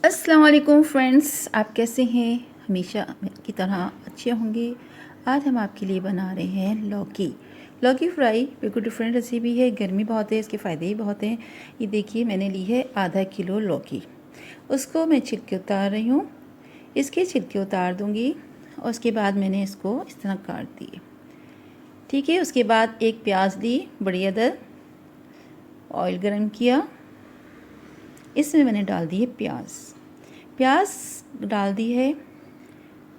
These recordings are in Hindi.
अस्सलाम वालेकुम फ्रेंड्स, आप कैसे हैं? हमेशा की तरह अच्छे होंगे। आज हम आपके लिए बना रहे हैं लौकी फ्राई। बिल्कुल डिफरेंट रेसिपी है। गर्मी बहुत है, इसके फ़ायदे ही बहुत हैं। ये देखिए, मैंने ली है आधा किलो लौकी। उसको मैं छिलके उतार रही हूँ। इसके छिलके उतार दूँगी और उसके बाद मैंने इसको इस तरह काट दिए। ठीक है। उसके बाद एक प्याज ली, बड़ी अदद। ऑयल गरम किया, इसमें मैंने डाल दिए प्याज डाल दी है।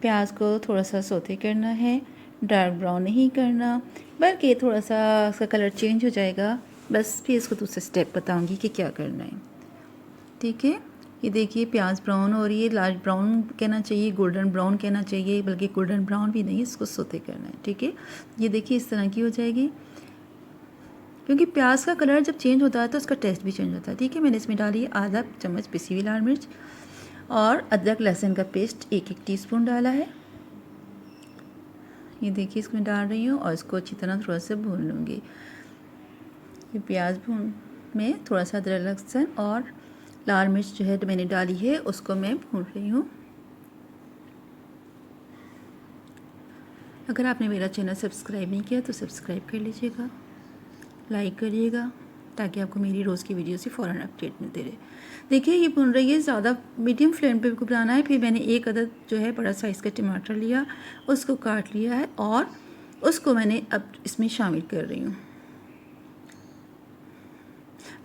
प्याज को थोड़ा सा सौते करना है, डार्क ब्राउन नहीं करना, बल्कि थोड़ा सा इसका कलर चेंज हो जाएगा। बस फिर इसको दूसरा स्टेप बताऊंगी कि क्या करना है। ठीक है। ये देखिए, प्याज ब्राउन हो रही है। लाइट ब्राउन कहना चाहिए, गोल्डन ब्राउन कहना चाहिए, बल्कि गोल्डन ब्राउन भी नहीं, इसको सौते करना है। ठीक है। ये देखिए, इस तरह की हो जाएगी। क्योंकि प्याज का कलर जब चेंज होता है तो उसका टेस्ट भी चेंज होता है। ठीक है। मैंने इसमें डाली आधा चम्मच पिसी हुई लाल मिर्च और अदरक लहसुन का पेस्ट 1-1 टीस्पून डाला है। ये देखिए, इसमें डाल रही हूँ और इसको अच्छी तरह थोड़ा सा भून लूँगी। ये प्याज भून में थोड़ा सा अदरक लहसुन और लाल मिर्च जो है तो मैंने डाली है, उसको मैं भून रही हूँ। अगर आपने मेरा चैनल सब्सक्राइब नहीं किया तो सब्सक्राइब कर लीजिएगा, लाइक करिएगा, ताकि आपको मेरी रोज़ की वीडियो से फ़ौरन अपडेट मिलते रहे। देखिए, ये भून रही है। ज़्यादा मीडियम फ्लेम पे को बनाना है। फिर मैंने एक अदद जो है बड़ा साइज़ का टमाटर लिया, उसको काट लिया है और उसको मैंने अब इसमें शामिल कर रही हूँ।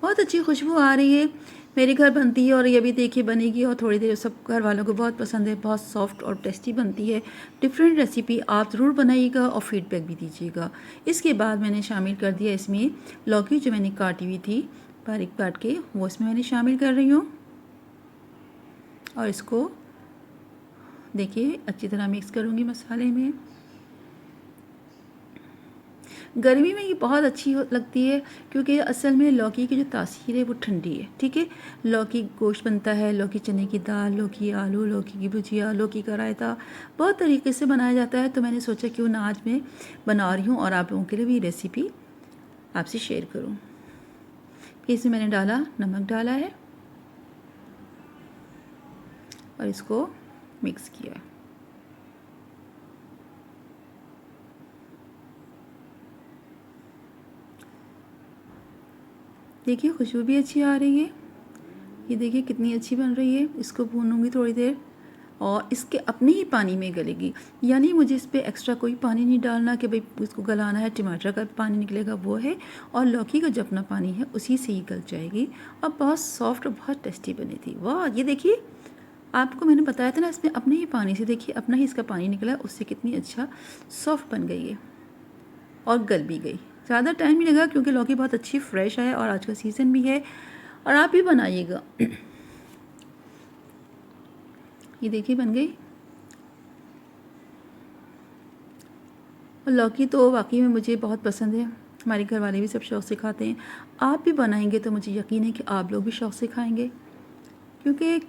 बहुत अच्छी खुशबू आ रही है। मेरे घर बनती है और ये भी देखिए बनेगी और थोड़ी देर सब घर वालों को बहुत पसंद है। बहुत सॉफ्ट और टेस्टी बनती है। डिफरेंट रेसिपी आप ज़रूर बनाइएगा और फीडबैक भी दीजिएगा। इसके बाद मैंने शामिल कर दिया इसमें लौकी जो मैंने काटी हुई थी बारीक काट के, वो इसमें मैंने शामिल कर रही हूँ और इसको देखिए अच्छी तरह मिक्स करूँगी मसाले में। गर्मी में ये बहुत अच्छी लगती है क्योंकि असल में लौकी की जो तासीर है वो ठंडी है। ठीक है। लौकी गोश्त बनता है, लौकी चने की दाल, लौकी आलू, लौकी की भुजिया, लौकी का रायता, बहुत तरीके से बनाया जाता है। तो मैंने सोचा क्यों ना आज मैं बना रही हूँ और आप लोगों के लिए भी रेसिपी आपसे शेयर करूँ। फिर इसमें मैंने नमक डाला है और इसको मिक्स किया। देखिए, खुशबू भी अच्छी आ रही है। ये देखिए कितनी अच्छी बन रही है। इसको भूनूंगी थोड़ी देर और इसके अपने ही पानी में गलेगी। यानी मुझे इस पर एक्स्ट्रा कोई पानी नहीं डालना कि भाई इसको गलाना है। टमाटर का पानी निकलेगा वो है और लौकी का जो अपना पानी है उसी से ही गल जाएगी और बहुत सॉफ्ट और बहुत टेस्टी बनी थी। वाह, ये देखिए, आपको मैंने बताया था ना, इसमें अपने ही पानी से देखिए अपना ही इसका पानी निकला, उससे कितनी अच्छा सॉफ्ट बन गई है और गल भी गई। ज़्यादा टाइम नहीं लगा क्योंकि लौकी बहुत अच्छी फ्रेश है और आज का सीज़न भी है और आप भी बनाइएगा। ये देखिए बन गई। और लौकी तो वाकई में मुझे बहुत पसंद है। हमारे घर वाले भी सब शौक़ से खाते हैं। आप भी बनाएंगे तो मुझे यकीन है कि आप लोग भी शौक़ से खाएंगे। क्योंकि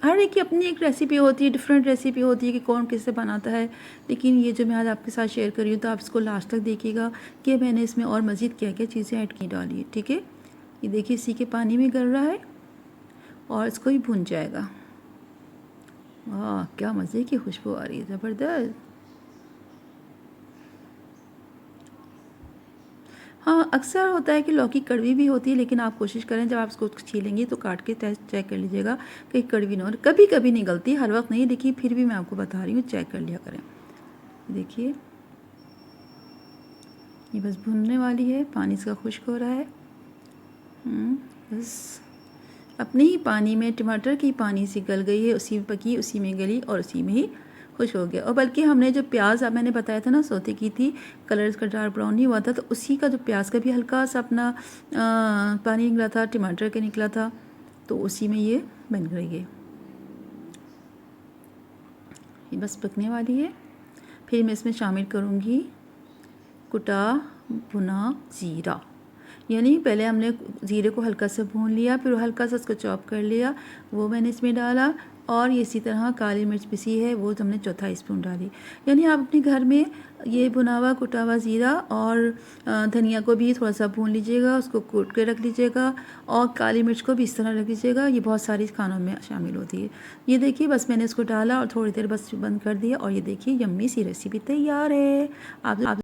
हर एक की अपनी एक रेसिपी होती है, डिफरेंट रेसिपी होती है कि कौन कैसे बनाता है। लेकिन ये जो मैं आज आपके साथ शेयर कर रही हूँ तो आप इसको लास्ट तक देखिएगा कि मैंने इसमें और मज़ीद क्या क्या चीज़ें ऐड की डाली है। ठीक है। ये देखिए, इसी के पानी में गल रहा है और इसको ही भुन जाएगा। वाह, क्या मज़े की खुशबू आ रही है, ज़बरदस्त। हाँ, अक्सर होता है कि लौकी कड़वी भी होती है, लेकिन आप कोशिश करें जब आप इसको छीलेंगी तो काट के टेस्ट चेक कर लीजिएगा कि कड़वी ना हो। कभी कभी निकलती, हर वक्त नहीं। देखिए, फिर भी मैं आपको बता रही हूँ, चेक कर लिया करें। देखिए, ये बस भुनने वाली है, पानी इसका खुश्क हो रहा है। बस अपने ही पानी में, टमाटर की पानी से गल गई है, उसी में पकी, उसी में गली और उसी में ही खुश हो गया। और बल्कि हमने जो प्याज मैंने बताया था ना सौते की थी, कलर इसका डार्क ब्राउन नहीं हुआ था, तो उसी का जो प्याज का भी हल्का सा अपना पानी निकला था, टमाटर का निकला था, तो उसी में ये बन गई है। ये बस पकने वाली है। फिर मैं इसमें शामिल करूँगी कुटा भुना ज़ीरा। यानी पहले हमने ज़ीरे को हल्का सा भून लिया, फिर हल्का सा उसको चॉप कर लिया, वो मैंने इसमें डाला। और इसी तरह काली मिर्च पिसी है वो हमने चौथाई स्पून डाली। यानी आप अपने घर में ये भुना हुआ कुटा हुआ ज़ीरा और धनिया को भी थोड़ा सा भून लीजिएगा, उसको कूट के रख लीजिएगा, और काली मिर्च को भी इस तरह रख लीजिएगा। ये बहुत सारी खानों में शामिल होती है। ये देखिए बस मैंने इसको डाला और थोड़ी देर बस बंद कर दिया, और ये देखिए यम्मी सी रेसिपी तैयार है। आप